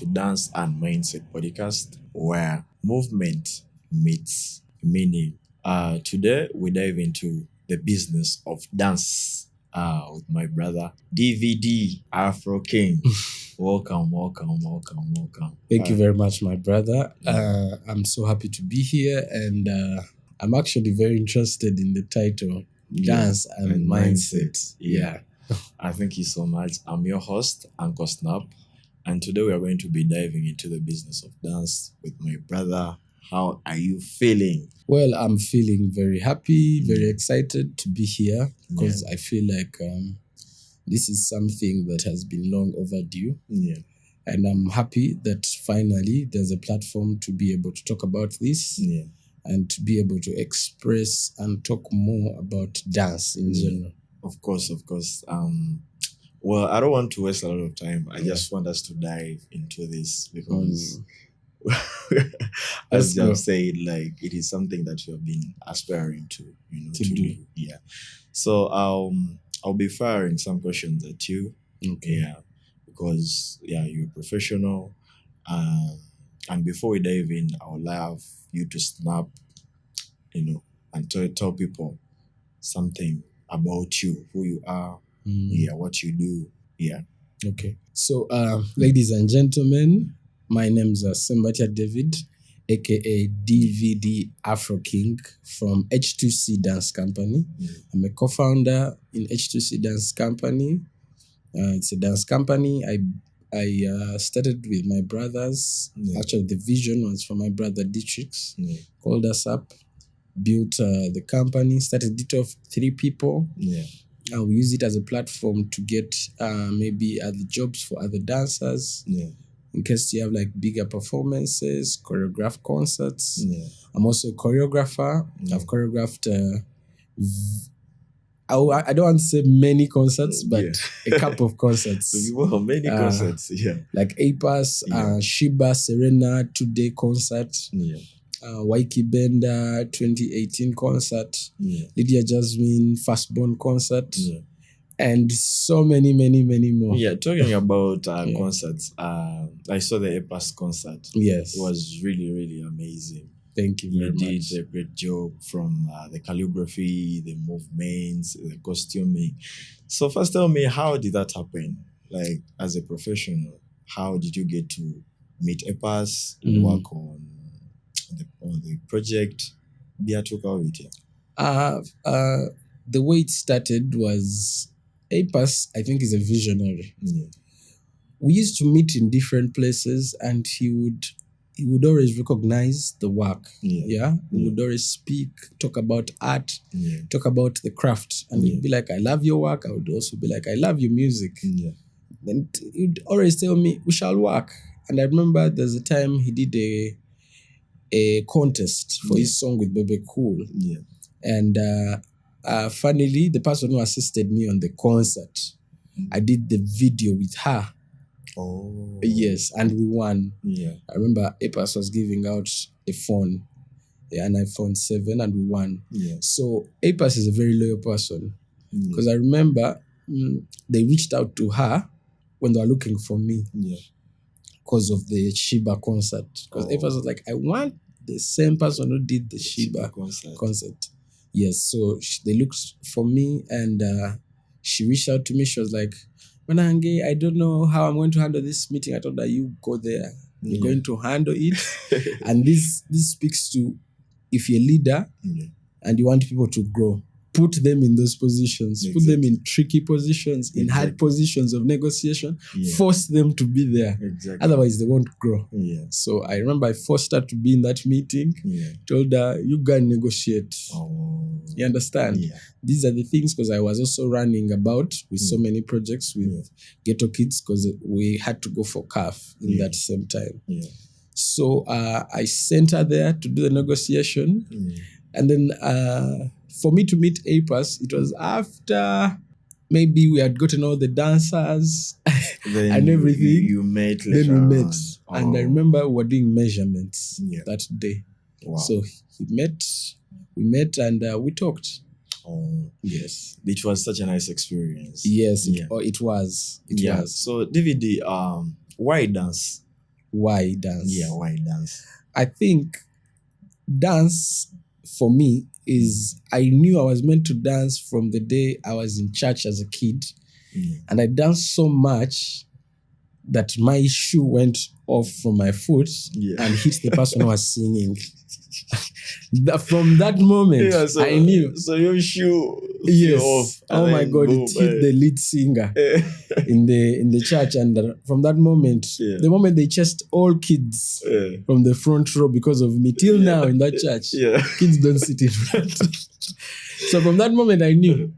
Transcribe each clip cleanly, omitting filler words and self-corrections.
to Dance and Mindset podcast, where movement meets meaning. Today we dive into the business of dance with my brother DVD Afro King. Welcome. Thank you very much, my brother. I'm so happy to be here, and I'm actually very interested in the title, Dance and Mindset. Yeah. Thank you so much. I'm your host, Uncle Snap, and today we are going to be diving into the business of dance with my brother. How are you feeling? Well, I'm feeling very happy, very excited to be here because I feel like this is something that has been long overdue. Yeah. And I'm happy that finally there's a platform to be able to talk about this and to be able to express and talk more about dance in general. Of course. Well, I don't want to waste a lot of time. I just want us to dive into this because, as you said, like it is something that you have been aspiring to do. Yeah. So I'll be firing some questions at you. Okay. Yeah. Because you're a professional. And before we dive in, I would love you to snap, and tell people something about you, who you are, what you do. Yeah. Okay. So, ladies and gentlemen, my name's Sembatia David, aka DVDAFROKIng from H2C Dance Company. I'm a co-founder in H2C Dance Company. It's a dance company. I started with my brothers. Actually, the vision was from my brother Dietrich. Called us up, built the company, started it off 3 people. We use it as a platform to get maybe other jobs for other dancers. In case you have like bigger performances, choreographed concerts. I'm also a choreographer. I've choreographed I don't want to say many concerts, but a couple of concerts. Many concerts, like APAS, Shiba, Serena, 2-day concert, Waiki Benda, 2018 concert, Lydia Jasmine, Fastborn concert, and so many more. Yeah, talking about concerts, I saw the APAS concert. Yes. It was really, really amazing. Thank you very much. You did a great job from the calligraphy, the movements, the costuming. So first tell me, how did that happen? Like, as a professional, how did you get to meet APAS, work on the project? The way it started was, APAS, I think, is a visionary. We used to meet in different places, and he would always recognize the work. He would always speak, talk about art, talk about the craft. And he'd be like, I love your work. I would also be like, I love your music. Then he'd always tell me, we shall work. And I remember there's a time he did a contest for his song with Bebe Cool. And funnily, the person who assisted me on the concert, I did the video with her. Oh. Yes, and we won. I remember APAS was giving out a phone, an iPhone 7, and we won. So APAS is a very loyal person. Because I remember they reached out to her when they were looking for me because of the Shiba concert. Because APAS was like, I want the same person who did the Shiba concert. Yes, so they looked for me, and she reached out to me. She was like, Manange, I don't know how I'm going to handle this meeting. I told her, you go there. You're going to handle it. And this speaks to, if you're a leader and you want people to grow, put them in those positions. Put them in tricky positions, in hard positions of negotiation. Force them to be there. Otherwise, they won't grow. So I remember I forced her to be in that meeting. Told her, you go and negotiate. You understand? These are the things, because I was also running about with so many projects with Ghetto Kids, because we had to go for CAF in that same time. So I sent her there to do the negotiation. And then for me to meet APAS, it was after maybe we had gotten all the dancers and everything. You met later. Then we met. And I remember we were doing measurements that day. So we met and we talked. Yes. It was such a nice experience. Yes, it was. It was. So, DVD, why dance? why dance? Yeah, why dance? I think dance for me is, I knew I was meant to dance from the day I was in church as a kid. And I danced so much that my shoe went off from my foot and hit the person who was singing. From that moment, I knew. So your shoe yes. fell off. Oh my God! Boom, it hit the lead singer in the church, and from that moment, the moment they chased all kids from the front row because of me. Till now in that church, kids don't sit in front. So from that moment, I knew.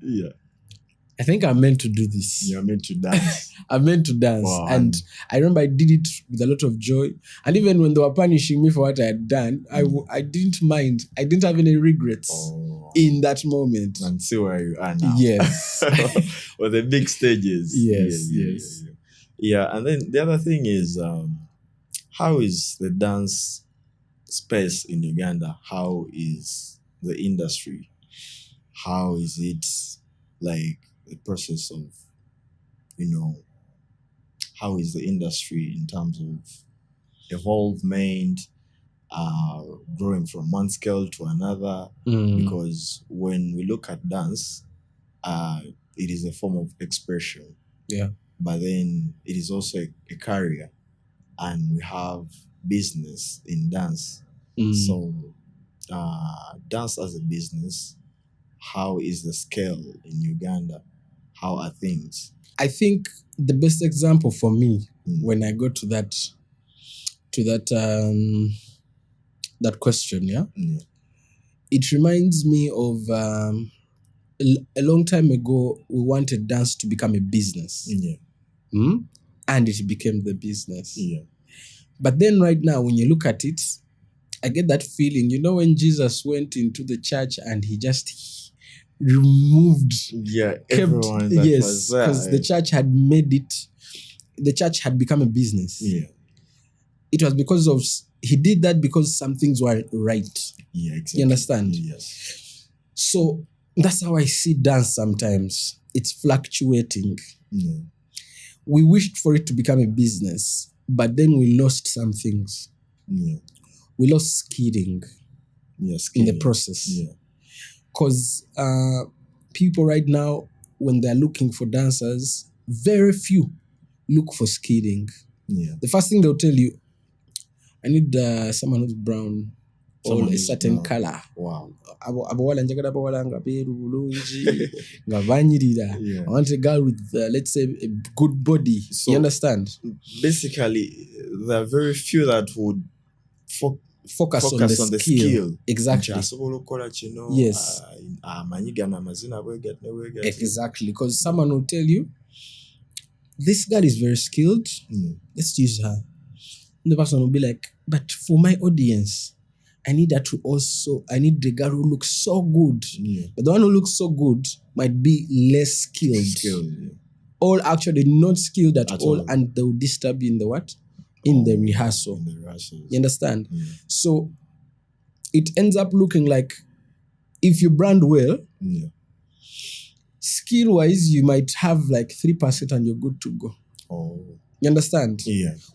I think I'm meant to do this. You're meant to dance. I'm meant to dance. Wow. And I remember I did it with a lot of joy. And even when they were punishing me for what I had done, I didn't mind. I didn't have any regrets in that moment. And see where you are now. Yes. Or the big stages. Yes. Yeah, and then the other thing is, how is the dance space in Uganda? How is the industry? How is it like the process of, how is the industry in terms of evolvement, growing from one scale to another? Because when we look at dance, it is a form of expression. Yeah. But then it is also a career, and we have business in dance. So dance as a business, how is the scale in Uganda? How are things? I think the best example for me when I go to that question, it reminds me of a long time ago. We wanted dance to become a business, and it became the business. But then right now, when you look at it, I get that feeling. When Jesus went into the church and he just removed everyone that was there, because the church had made it, the church had become a business. It was because of, he did that because some things were right. Exactly. You understand? Yes. So that's how I see dance sometimes. It's fluctuating. We wished for it to become a business, but then we lost some things. We lost skilling in the process. Because people right now, when they're looking for dancers, very few look for skilling. The first thing they'll tell you, I need someone who's brown or a certain color. Wow. I want a girl with, let's say, a good body. So you understand? Basically, there are very few that would focus on the skill. Exactly. Yes. Exactly. Because someone will tell you, this girl is very skilled. Let's use her. And the person will be like, but for my audience, I need the girl who looks so good. But the one who looks so good might be less skilled. All actually not skilled at all. And they will disturb you in the what? In the rehearsal. You understand? So it ends up looking like, if you brand well, skill-wise, you might have like 3% and you're good to go. You understand?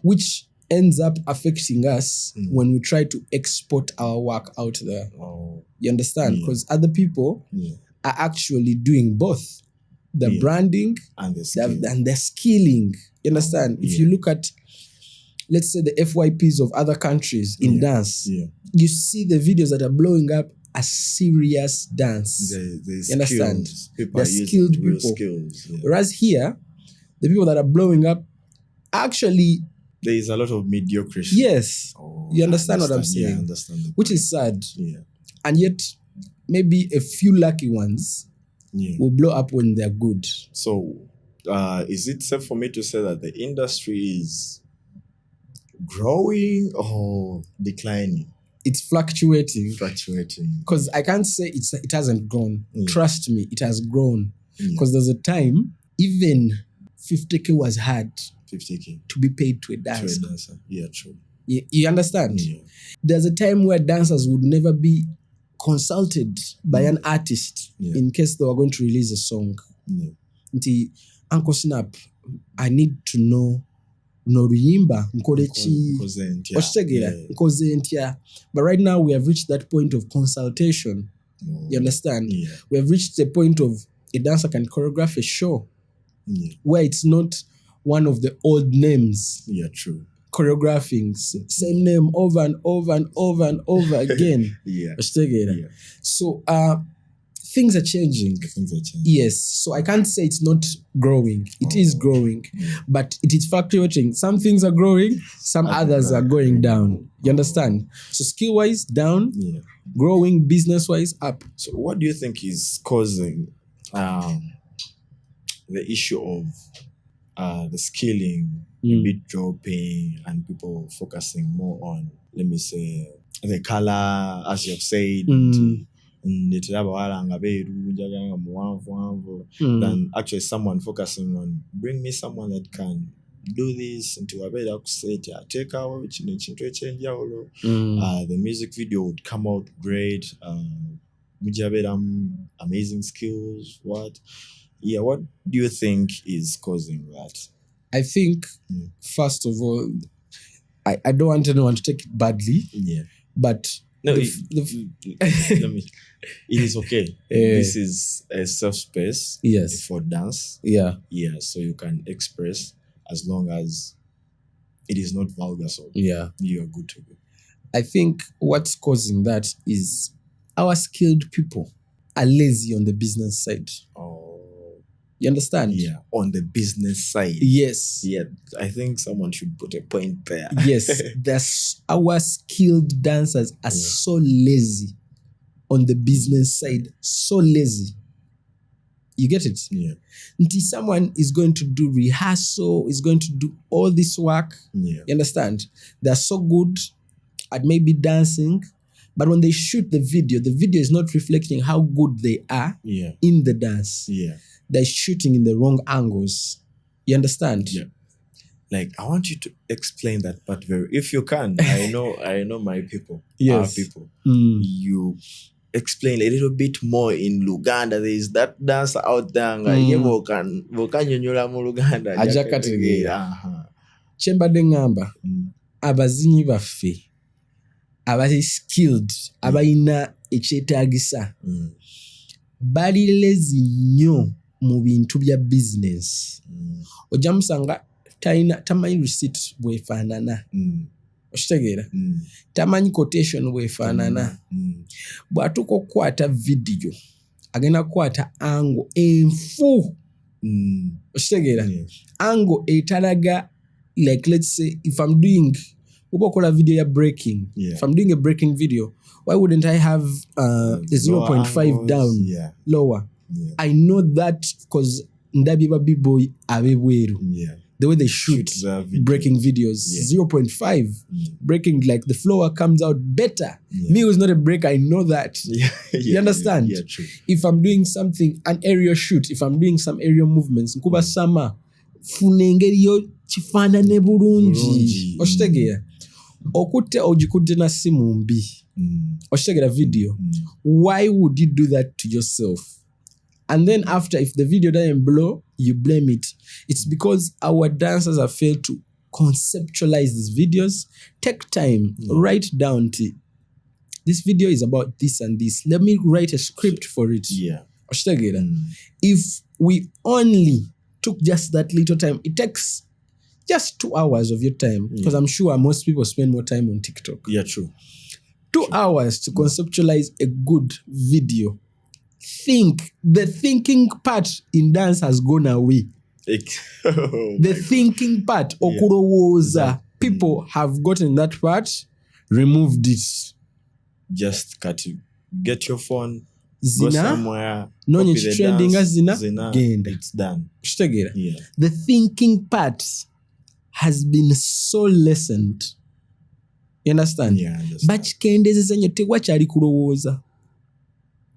Which ends up affecting us when we try to export our work out there. You understand? Because other people are actually doing both. The branding and the skilling. You understand? If you look at, let's say, the FYPs of other countries in dance, you see the videos that are blowing up as serious dance. You understand? They're skilled people. Whereas here, the people that are blowing up, actually, there is a lot of mediocrity. Yes. You understand what I'm saying? Yeah, I understand. Which is sad. And yet, maybe a few lucky ones will blow up when they're good. So, is it safe for me to say that the industry is growing or declining? It's fluctuating. Because I can't say it hasn't grown. Trust me, it has grown. Because there's a time, even 50K was hard. 50K to be paid to a dancer. Yeah, true. You understand? There's a time where dancers would never be consulted by an artist in case they were going to release a song. Uncle Snap, I need to know n'oluyimba nkole ki okitegeera yeah. nkoze ntya. But right now we have reached that point of consultation. You understand? Yeah. We have reached the point of a dancer can choreograph a show where it's not one of the old names. Yeah, true. Choreographing same name over and over and over and over again. Yeah. Yeah. So things are changing. Yes. So I can't say it's not growing. It is growing, but it is fluctuating. Some things are growing, some others are going down. You understand? So skill wise down, growing business wise up. So what do you think is causing the issue of the skilling a bit dropping and people focusing more on, let me say, the color, as you've said, than actually someone focusing on bring me someone that can do this into a better set, take out the music video would come out great, amazing skills. What do you think is causing that? I think, first of all, I don't want anyone to take it badly. Yeah. But no, let me. It is okay. This is a safe space. Yes. For dance. Yeah. Yeah. So you can express as long as it is not vulgar. So yeah, you are good to go. I think what's causing that is our skilled people are lazy on the business side. Oh. You understand? Yeah, on the business side. Yes. Yeah, I think someone should put a point there. Yes, our skilled dancers are so lazy on the business side. So lazy. You get it? Yeah. Until someone is going to do rehearsal, is going to do all this work. Yeah. You understand? They're so good at maybe dancing, but when they shoot the video is not reflecting how good they are in the dance. Yeah. They're shooting in the wrong angles. You understand? Yeah. Like, I want you to explain that part if you can. I know my people. Yes. Our people. You explain a little bit more in Uganda. There is that dancer out there. Kyembadde ngamba abazinyi baffe abali skilled abalina ekyetaagisa bali lazy nnyo mu bintu bya business. Ojja musanga tamanyi receipt bwefaanana. Okitegeera? Tamanyi quotation bwefaanana. Bw'atuuka okukwata video agenda kukwata angle enfu. Okitegeera? Angle etalaga, like let's say if I'm doing a video ya breaking. If I'm doing a breaking video, why wouldn't I have a 0.5 down, lower? Yeah. I know that because ndabiba b-boy abebweru. Yeah. The way they shoot breaking videos, 0.5 breaking, like the floor comes out better. Me who's not a breaker, I know that. You understand? Yeah, true. If I'm doing something, an aerial shoot, if I'm doing some aerial movements, nkuba sama funengeri yo chifanane bulungi. Okitegeera? Okutte ogikutte na simu mbi. Okitegeera video. Why would you do that to yourself? And then after, if the video doesn't blow, you blame it. It's because our dancers have failed to conceptualize these videos. Take time, write down this video is about this and this. Let me write a script for it. Yeah. If we only took just that little time, it takes just 2 hours of your time, because I'm sure most people spend more time on TikTok. Yeah, true. 2 hours to conceptualize a good video. The thinking part in dance has gone away. The thinking part, okurowoza, people have gotten that part, removed it. Just cut it. Get your phone, zina, go somewhere, nonye copy the trending dance, zina, genda. It's done. Yeah. The thinking part has been so lessened. You understand? Yeah, I understand. But kendezeza nyo tewakyali kurowoza.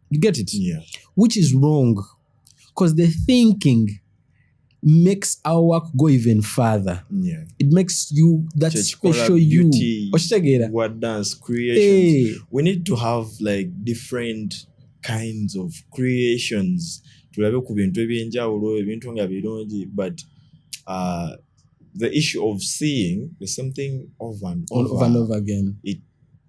You get it? Yeah. Which is wrong, because the thinking makes our work go even further. Yeah. It makes you that special you. What dance creations. We need to have like different kinds of creations. But the issue of seeing the same thing over and over again. It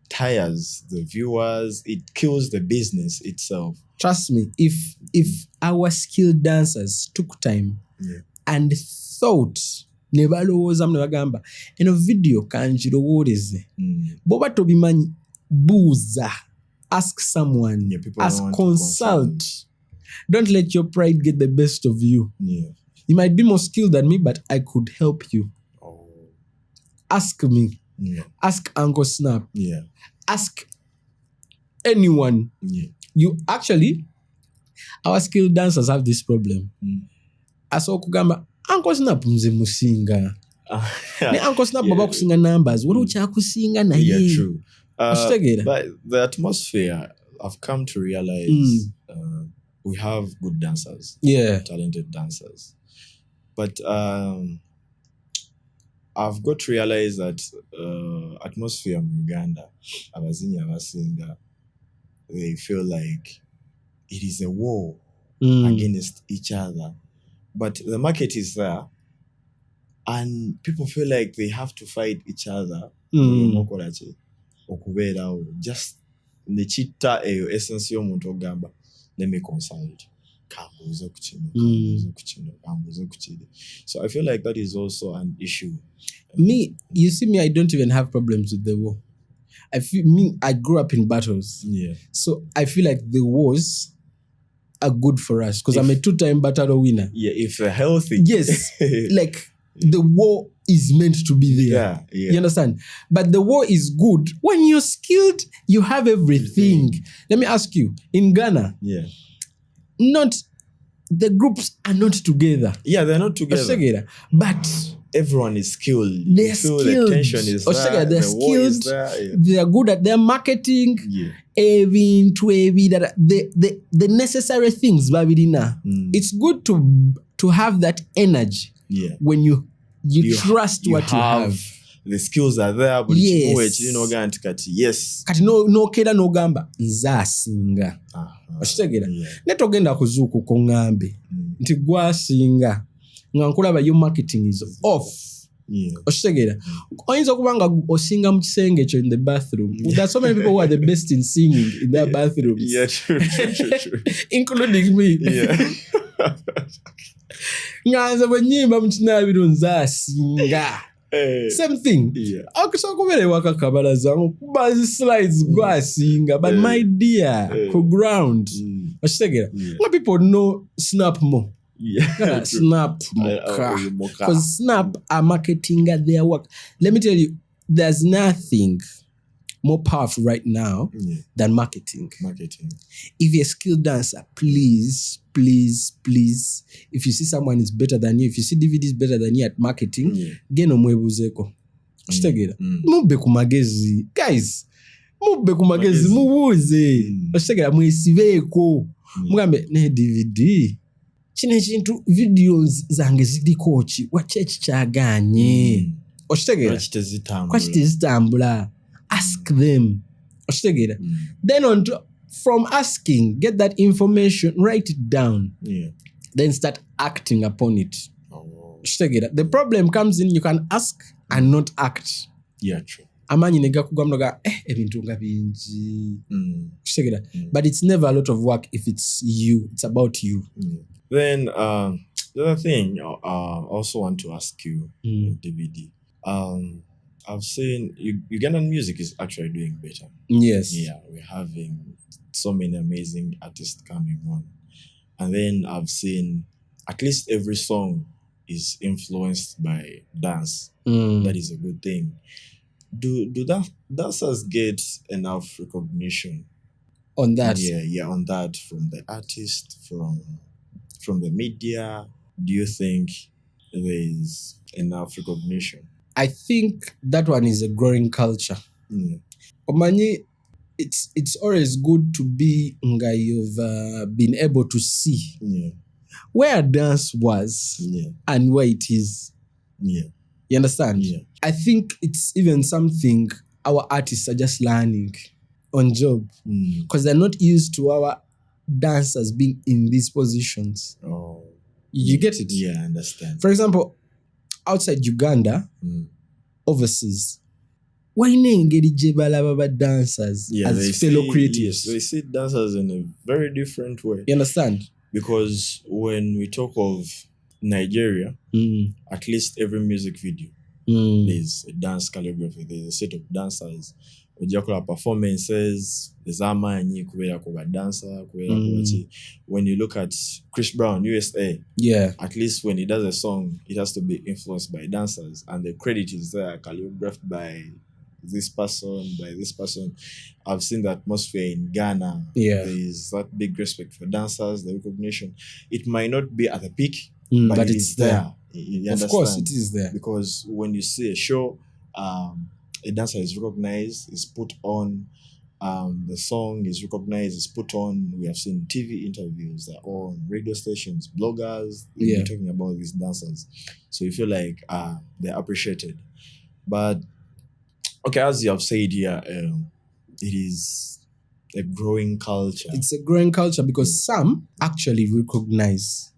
tires the viewers. It kills the business itself. Trust me, if our skilled dancers took time and thought, nebalowooza nebagamba eno video kangirowooleze boba tobimanyi buuza, ask someone, consult. Don't let your pride get the best of you. You might be more skilled than me, but I could help you. Ask me. Ask Uncle Snap. Ask anyone. You actually, our skilled dancers have this problem. Aso kugamba Uncle Snap mze musinga. Ne Uncle Snap baba kusinga numbers. Wano cha kusinga na ye. Yeah, true. But the atmosphere, I've come to realize we have good dancers. Talented dancers. But I've got to realize that atmosphere in Uganda, abazinyi abasinga, they feel like it is a war against each other. But the market is there, and people feel like they have to fight each other. Just nechita eyo essence y'omuntu ogamba, let me consult. So I feel like that is also an issue. You see me, I don't even have problems with the war. I grew up in battles. So I feel like the wars are good for us because I'm a 2-time battle winner. If they're healthy. Yes. Like the war is meant to be there. You understand? But the war is good. When you're skilled, you have everything. Let me ask you, in Ghana, not the groups are not together. They're not together. But everyone is skilled. They're skilled. The tension is there. They're skilled. They are good at their marketing. The necessary things. It's good to have that energy when you trust what you have. The skills are there, but yes. Kati no kera no gamba nzasinga. Oshitegera. Netogenda kuzuku ko ngambe. Nti gwasinga. Nga nkulaba your marketing is off. Oshitegera. Oyinza kubanga osinga mu kisenge kyo in the bathroom. There are so many people who are the best in singing in their bathrooms. True. Including me. Nganza banyimba mu kinabiro nzasinga. Same thing. Okusokuberewa kakabalaza kubazi slides gwasinga, but my dear, ko ground. Oshitegera. What people know Snap more. Snap more. Because Snap are marketing at their work. Let me tell you, there's nothing more powerful right now than marketing. If you're a skilled dancer, please, if you see someone is better than you, if you see DVD is better than you at marketing, geno mwebuzeko. Oshitegera. Mube ku magezi. Guys, mube ku magezi mubuze. Oshitegera mwesibeko. Mugambe ne DVD. Chine chintu videos zange zili kochi wachechi chaganye. Oshitegera. Kwachite zitambula. Ask them. Oshitegera. Then from asking, get that information, write it down. Then start acting upon it. Oshitegera. The problem comes in, you can ask and not act. True. Amanyi nega kugamba ebintu nga bingi. Oshitegera. But it's never a lot of work if it's you. It's about you. Then the other thing I also want to ask you, DVD. I've seen Ugandan music is actually doing better. Yes. We're having so many amazing artists coming on. And then I've seen at least every song is influenced by dance. That is a good thing. Do dancers get enough recognition on that? On that from the artist, from the media? Do you think there is enough recognition? I think that one is a growing culture. Omanyi, it's always good to be you've been able to see where dance was and where it is. You understand? I think it's even something our artists are just learning on job because they're not used to our dancers being in these positions. You get it? I understand. For example, outside Uganda, overseas, why engage dancers as fellow creatives? Yes, they see dancers in a very different way. You understand? Because when we talk of Nigeria, at least every music video, there's a dance choreography, there's a set of dancers. Performances, there's dancer. When you look at Chris Brown, USA, at least when he does a song, it has to be influenced by dancers, and the credit is there, choreographed by this person, by this person. I've seen the atmosphere in Ghana. There is that big respect for dancers, the recognition. It might not be at the peak, but it's there. You of course, it is there. Because when you see a show, a dancer is recognized, is put on, the song is recognized, is put on. We have seen TV interviews, they're on radio stations, bloggers, they're talking about these dancers. So you feel like they're appreciated. But okay, as you have said here, it is a growing culture. It's a growing culture because some actually recognize.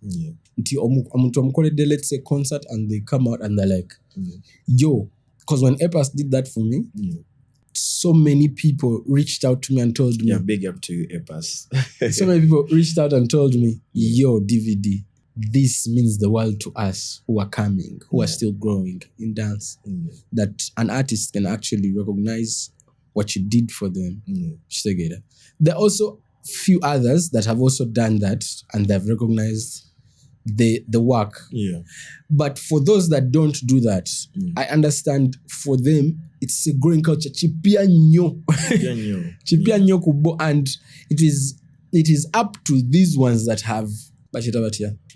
Let's say concert, and they come out and they're like, yo, because when EPAS did that for me, so many people reached out to me and told me. Yeah, big up to you, EPAS. So many people reached out and told me, yo, DVD, this means the world to us who are coming, who are still growing in dance. That an artist can actually recognize what you did for them. There are also few others that have also done that, and they've recognized the work. But for those that don't do that, I understand for them it's a growing culture. And it is up to these ones that have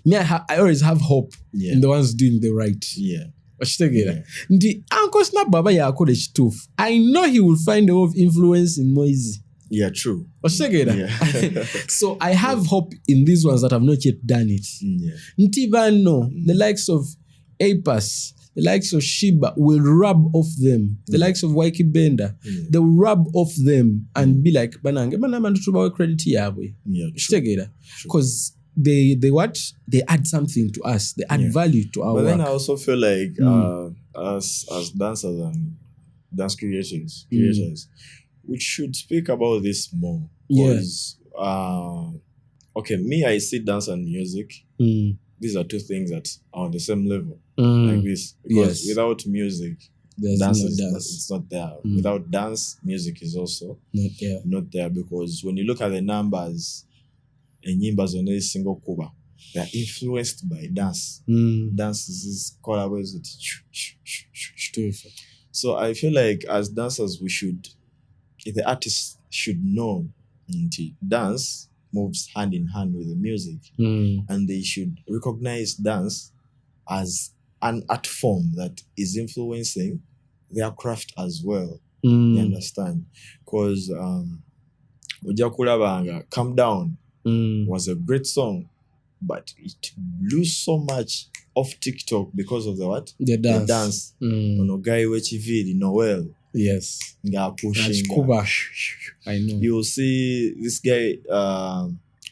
me. I always have hope in the ones doing the right. Uncle Snap Baba yakore chitufu. I know he will find a way of influencing Moizi. Yeah, true. So I have hope in these ones that have not yet done it. The likes of APAS, the likes of Shiba will rub off them. The likes of Waiki Benda, they will rub off them and be like, Banange, credit here. Because they add something to us. They add value to our work. But then I also feel like as dancers and dance creators, we should speak about this more. Because okay, me, I see dance and music. These are two things that are on the same level, like this. Because without music, dance it's not there. Without dance, music is also not there. Because when you look at the numbers, enyimba on a single kuba, they are influenced by dance. Dance is collaborated. So I feel like as dancers, the artists should know dance moves hand in hand with the music, and they should recognize dance as an art form that is influencing their craft as well. You understand? Because Calm Down was a great song, but it blew so much off TikTok because of the dance. Guy Wechivili Noel. Yes. I know. You'll see this guy,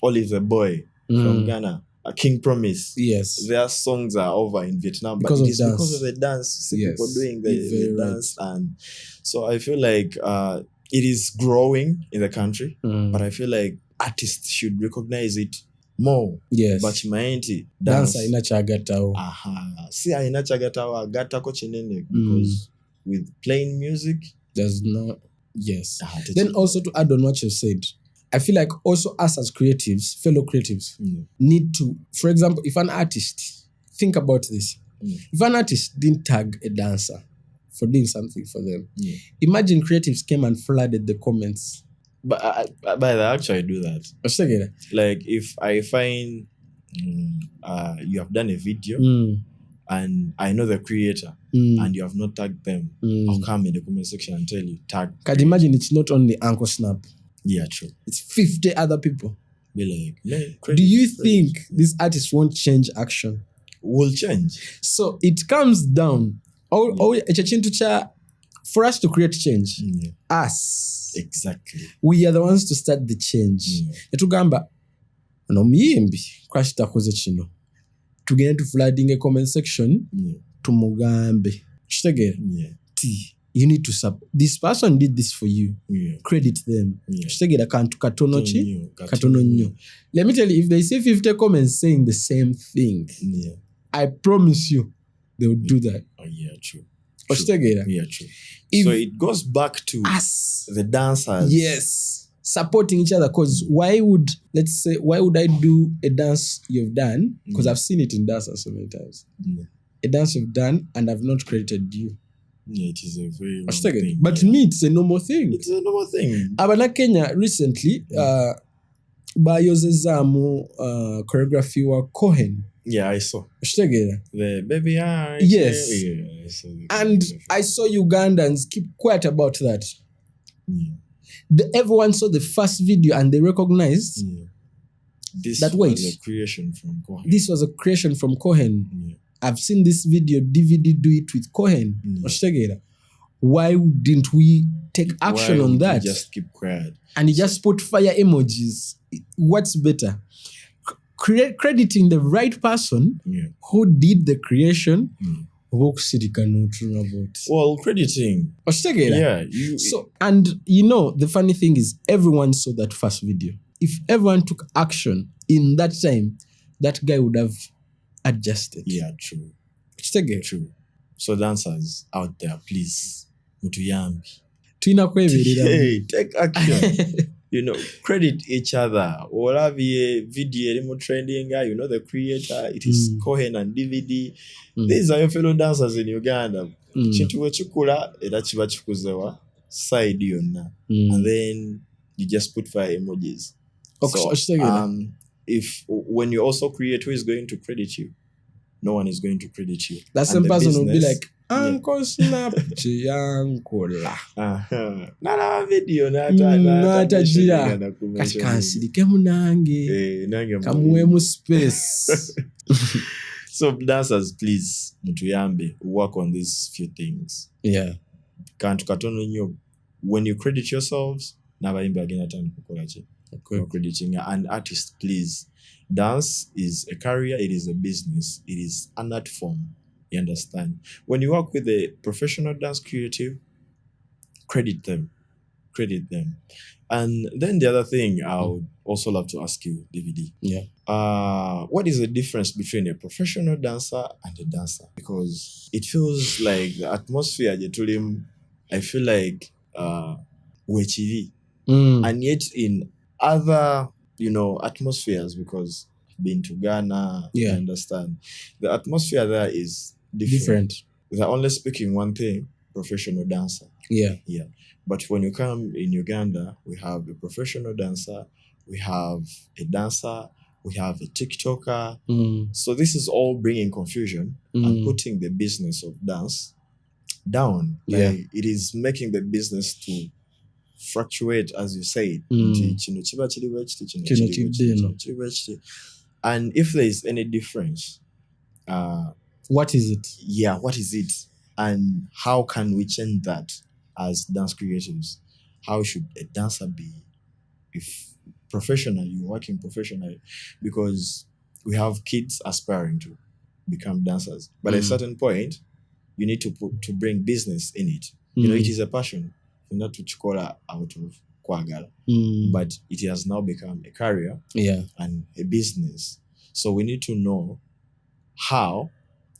Olive the Boy from Ghana, King Promise. Yes. Their songs are over in Vietnam, but because of the dance. See people doing the dance. And so I feel like it is growing in the country, but I feel like artists should recognize it more. Yes. But maenti dance aina chagatao. See aina chagatao agatako chenene, because with plain music there's no then also to add on what you said, I feel like also us as creatives, fellow creatives, need to, for example, if an artist, think about this, if an artist didn't tag a dancer for doing something for them, imagine creatives came and flooded the comments. But I actually do that. Like if I find you have done a video and I know the creator and you have not tagged them, I'll come in the comment section and tell you, tag. Can you imagine it's not only Uncle Snap? Yeah, true. It's 50 other people. Be like, do you think this artist won't change action? Will change. So it comes down. For us to create change, us. Exactly. We are the ones to start the change. Etugamba, no miyembi, crash takoze chino. Tugenda to flooding a comment section, tumugambe kitegeera you need to support this person did this for you credit them kitegeera kantu katono nnyo. Let me tell you, if they see 50 comments saying the same thing, I promise you they will do that. True. True. So it goes back to us, the dancers. Yes, supporting each other. Because why would I do a dance you've done? Because I've seen it in dancers so many times. A dance you've done and I've not credited you. It is a very wrong thing. But me, it's a normal thing. It's a normal thing. Abana Kenya recently, bayozezamu choreography wa Cohen. Yeah, I saw. The baby eyes. Yes. And I saw Ugandans keep quiet about that. Everyone saw the first video and they recognized that was a creation from Cohen. This was a creation from Cohen. I've seen this video, DVD do it with Cohen. Why didn't we take action on that? Just keep quiet. And he just put fire emojis. What's better? Crediting the right person who did the creation. Well, crediting. So, and the funny thing is, everyone saw that first video. If everyone took action in that time, that guy would have adjusted. Yeah, true. True. So dancers out there, please, mutuyambi. Hey, take action. Credit each other. Olavi video elimu trending, the creator, it is Cohen and DVD. These are your fellow dancers in Uganda. Chintu wechukula era chiba chikuzewa side yonna. And then you just put fire emojis. So, if when you also create, who is going to credit you? No one is going to credit you. That same person will be like, Uncle Snap Chiancola. Nana video natajira. Kashikansirike munange. Kamuwemu space. So dancers, please, mutuyambe, work on these few things. Yeah. Kantu katono nnyo. When you credit yourselves, nabayimbi agenda tani kukola ki? Crediting an artist, please. Dance is a career, it is a business, it is an art form. You understand? When you work with a professional dance creative, credit them. And then the other thing I would also love to ask you, DVD. Yeah. What is the difference between a professional dancer and a dancer? Because it feels like the atmosphere, I feel like wechiri. And yet in other, atmospheres, because I've been to Ghana, I understand. The atmosphere there is different. They're only speaking one thing, professional dancer. Yeah. But when you come in Uganda, we have a professional dancer, we have a dancer, we have a TikToker. So this is all bringing confusion and putting the business of dance down. Like it is making the business to fluctuate, as you said. And if there is any difference, what is it? Yeah, what is it? And how can we change that as dance creatives? How should a dancer be if you're working professionally? Because we have kids aspiring to become dancers. But at a certain point, you need to bring business in it. It is a passion. Not to chikola out of kwagala. But it has now become a career and a business. So we need to know how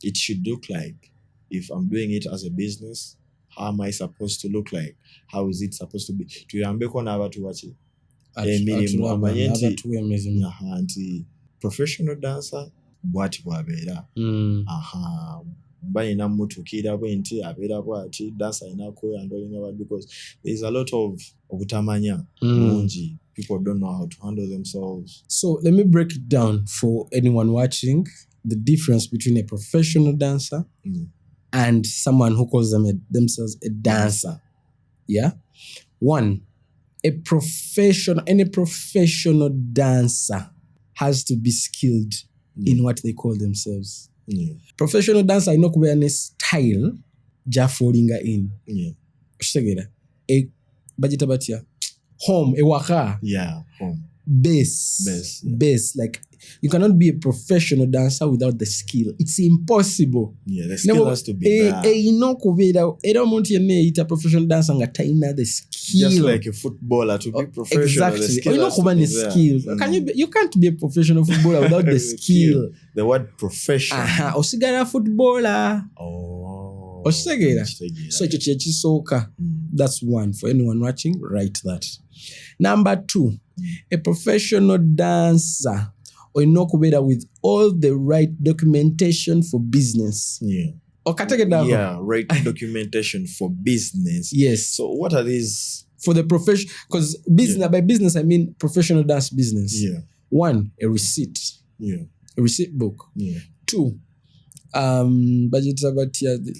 it should look like. If I'm doing it as a business, how am I supposed to look like? How is it supposed to be? Tuyambeko na watu wachi. Anti professional dancer, bwati bwabera. Bayina mutukira bwenti abera bwati dancer inako yandolinga, because there's a lot of obutamanya mungi. People don't know how to handle themselves. So let me break it down for anyone watching, the difference between a professional dancer and someone who calls themselves a dancer. Yeah. One, any professional dancer has to be skilled in what they call themselves. Professional dancer ino kubeera ne style gy'afoolinga in. Kitegeera bagita batya home ewaka. Home. base. Like you cannot be a professional dancer without the skill. It's impossible. Yeah, the skill has to be there. Era omuntu yenna eyita professional dancer nga talina the skill. Just like a footballer to be professional. Exactly. The skill has to be there. Skill. You can't be a professional footballer without the skill. The word professional. Osigala footballer. Osigala. So ekyo kyekisooka. That's one. For anyone watching, write that. Number 2, a professional dancer olina okubeera with all the right documentation for business. Yeah. Yeah, right documentation for business. Yes. So what are these? For the profession, because business, by business I mean professional dance business. Yeah. 1, a receipt. Yeah. A receipt book. Yeah. 2,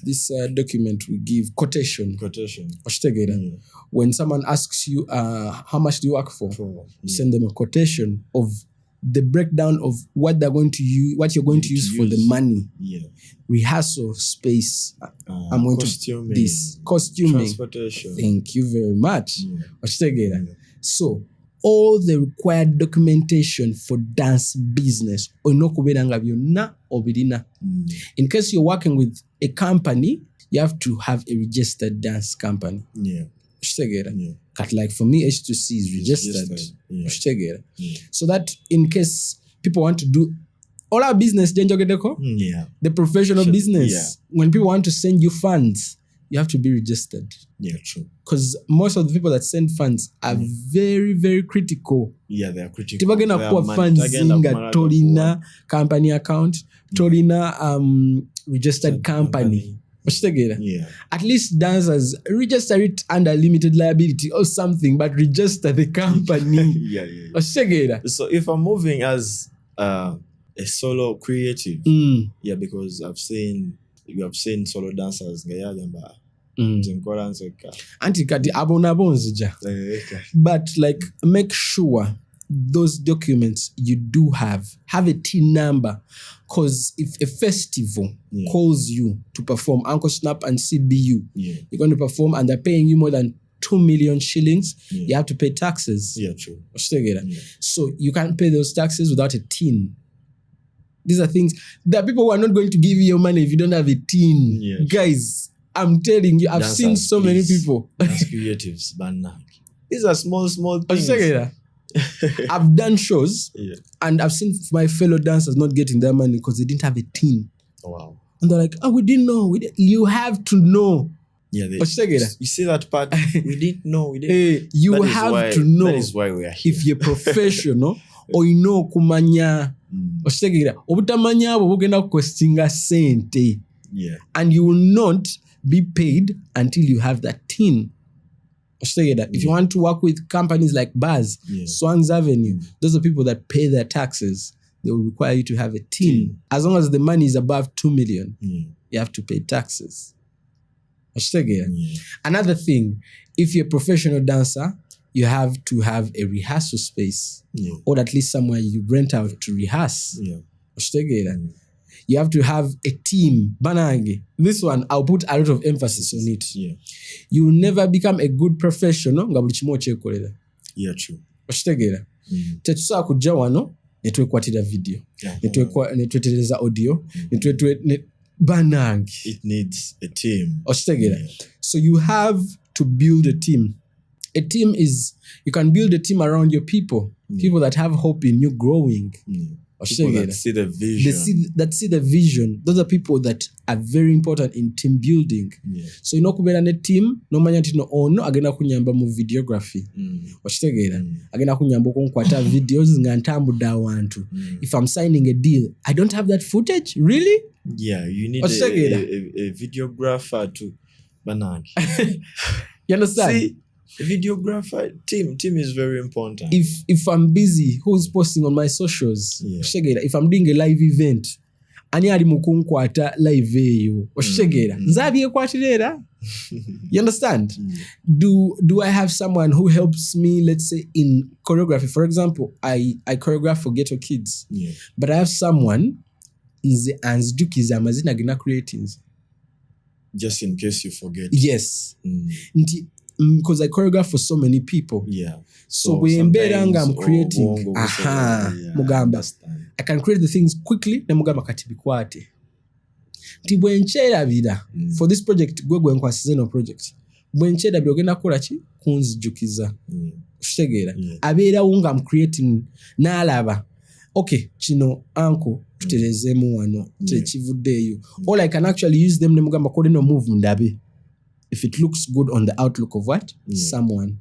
this document we give quotation. Yeah. When someone asks you how much do you work for, send them a quotation of the breakdown of what they're going to use, what you're going to use for the money. Yeah. Rehearsal space. I'm going costuming, to this costuming. Transportation. Thank you very much. Yeah. So all the required documentation for dance business. In case you're working with a company, you have to have a registered dance company. Yeah. Like for me, H2C is registered. Yeah. So that in case people want to do all our business, the professional business, when people want to send you funds, you have to be registered. Yeah, true. Because most of the people that send funds are very, very critical. Yeah, they are critical. Funds Torina company account, Torina registered company. Yeah. At least dancers register it under limited liability or something, but register the company. Yeah. So if I'm moving as a solo creative, because you have seen solo dancers but like make sure those documents you do have a TIN number, because if a festival calls you to perform Uncle Snap and CBU, you're going to perform and they're paying you more than 2 million shillings, you have to pay taxes. Yeah, true. So you can't pay those taxes without a TIN. These are things. There are people who are not going to give you your money if you don't have a TIN. Yeah, guys, I'm telling you, I've seen so many people. As creatives, these are small things. I've done shows and I've seen my fellow dancers not getting their money because they didn't have a TIN. Wow. And they're like, we didn't know. You have to know. Yeah, you see that part? We didn't know. You have to know. That is why we are here. If you're professional or you know kumanya. Obutamanya abo bugenda kukostinga sente. Yeah. And you will not be paid until you have that TIN. If you want to work with companies like Baz, Swans Avenue, those are people that pay their taxes. They will require you to have a TIN. As long as the money is above 2 million, you have to pay taxes. Another thing, if you're a professional dancer, you have to have a rehearsal space, or at least somewhere you rent out to rehearse. You have to have a team. Banange. This one, I'll put a lot of emphasis on it. You will never become a good professional. Yeah, true. Tetusobola kujja wano ne twekwatira video, ne twetereza audio, banange. It needs a team. So you have to build a team. A team is, you can build a team around your people that have hope in you growing. People that see the vision. That see the vision. Those are people that are very important in team building. So kubeera ne team nomanya nti ono agenda kunyamba mu videography. Agenda kunyamba okunkwata videos nga ntambudde awantu. If I'm signing a deal, I don't have that footage. Really? Yeah, you need a videographer to banange. You understand? See, a videographer team is very important. If I'm busy, who's posting on my socials? If I'm doing a live event, ani ali mukunkwata live eyo. Nzabi ekwatirera. You understand? Do I have someone who helps me, let's say, in choreography? For example, I choreograph for Ghetto Kids. But I have someone nze anzijukiza amazina gena creatings. Just in case you forget. Yes. Nti because I choreograph for so many people. Yeah. So when I'm creating, mugamba, I can create the things quickly. Na mugamba katibikwate. Tibwenchera vida for this project. Gwe nkwasize project. Bwenchera byo genda kola ki kunzijukiza. Kutegera. Abeera wunga I'm creating n'alaba. Okay, kino anko tuterezemu wano tekivuddeeyo. Or I can actually use them ne mugamba kole no move ndabe. If it looks good on the outlook of what? Someone.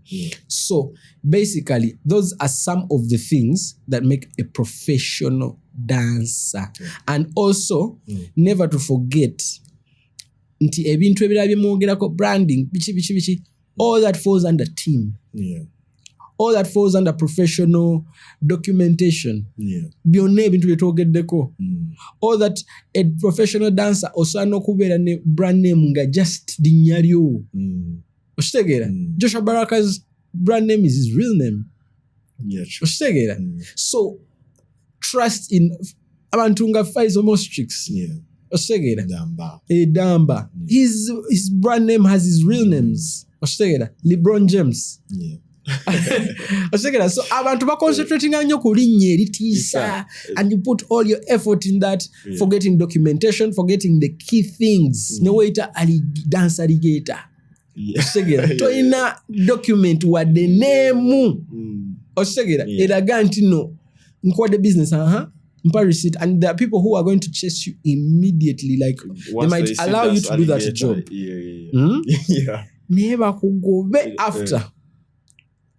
So basically, those are some of the things that make a professional dancer. And also, never to forget, nti ebintu ebirala byemwogerako branding, bichi, all that falls under team. All that falls under professional documentation. Byonna ebintu byetwogeddeko. All that a professional dancer osaana okubeera ne brand name nga just linnya lyo. Okitegeera? Joshua Baraka's brand name is his real name. Okitegeera? So trust in abantu nga Faizo Mostrix. Okitegeera? Damba. His brand name has his real names. Okitegeera? LeBron James. So abantu ba concentrating nnyo ku linnya eritiisa, and you put all your effort in that, forgetting documentation, forgetting the key things. Ne waita dance alligator. Toina document wadde name. Osegera eraga nti no nkwadde business mpa receipt, and there are people who are going to chase you immediately, like they might allow you to do that job. Never kugobe after.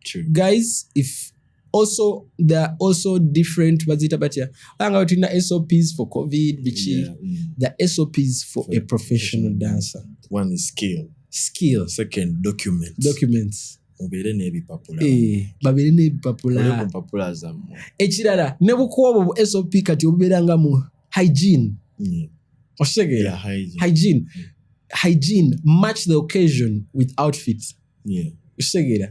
True. Guys, if also there are also different SOPs for COVID, the SOPs for a professional dancer. One is skill. Second, documents. Babere n'ebipapula zammwe. Ekirala ne bukuwa SOP kati obubeeranga mu hygiene. Osegera. Hygiene match the occasion with outfit. Osegera.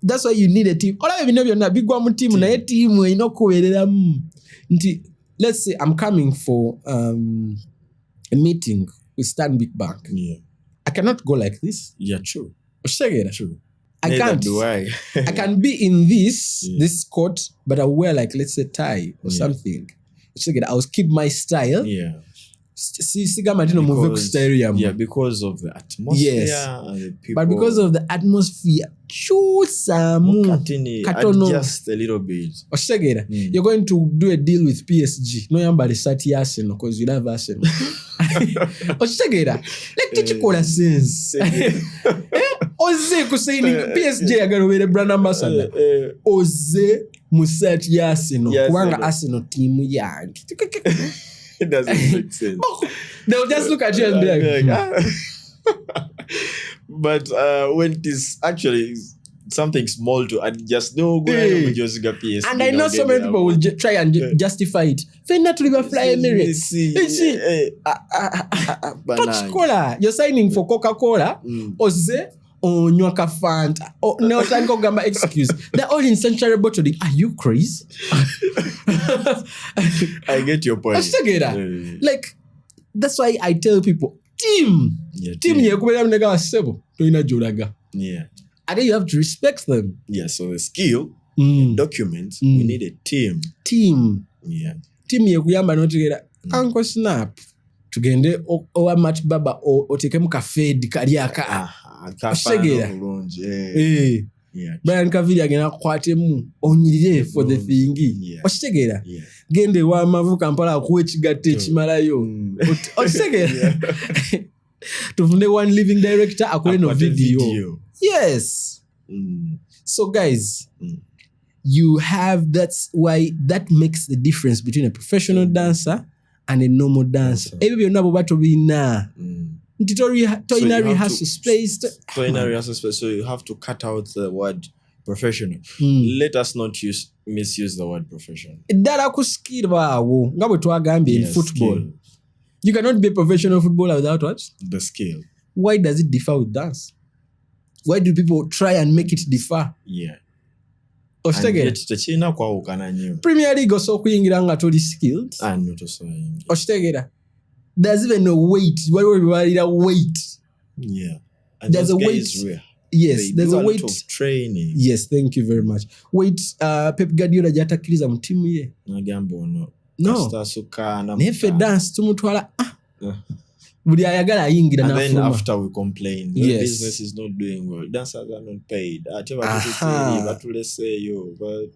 That's why you need a team. All of you byonna bigwa mu team naye team erina okubeereramu. Nti let's say I'm coming for a meeting with Stanbic Bank. I cannot go like this. True. Osegera. True. I can't. Do I. I can be in this coat, but I'll wear like, let's say, tie or something. I'll keep my style. Because of the atmosphere. And the people. But because of the atmosphere, choose adjust a little bit. You're going to do a deal with PSG. No, you're sati Arsenal because you love Arsenal. Let's teach you sense. Oze kusayini PSG agarubere brand ambassador. Oze musati Arsenal. Kubanga Arsenal team yangi. It doesn't make sense. They'll just look at you and be like, But when it is actually something small to adjust, no good. And I know so many people will try and justify it. Fly Emirates. Coca-Cola. You're signing for Coca-Cola. Oze onywa Fanta. No time go gamba excuse. They're all in century bottling. Are you crazy? I get your point. Like that's why I tell people, team yekubera mnega wasebo toina jolaga. And then you have to respect them. So the skill, documents, we need a team. Team yekuyamba notegera Uncle Snap tugende owa Match Baba otekemu kafedi kali aka. Brian Kavili agenda kwatemu onyirire for the thing. Okitegera gende wa mavu Kampala akuwe kigatte kimalayo. Okitegera tufunde one living director akole no video. Yes. So guys, you have, that's why that makes the difference between a professional dancer and a normal dancer. Ebyo byonna bo bato bina. Toina rehearsal space. So you have to cut out the word professional. Let us not misuse the word professional. Dala ku skill bawo nga bwe twagambye in football. You cannot be a professional footballer without what? The skill. Why does it differ with dance? Why do people try and make it differ? Premier League also kuyingira nga toli skilled. Oshitegera. There's even a weight. Weight. And there's a weight. yes, there's a weight lot of training. Yes, thank you very much. Wait, Pep Guardiola jatakiriza mu timu ye. Nagamba ono. No. Nefe dance tumutwala. Buli ayagala ayingira and n'afuluma. then after we complain, the business is not doing well. Dancers are not paid.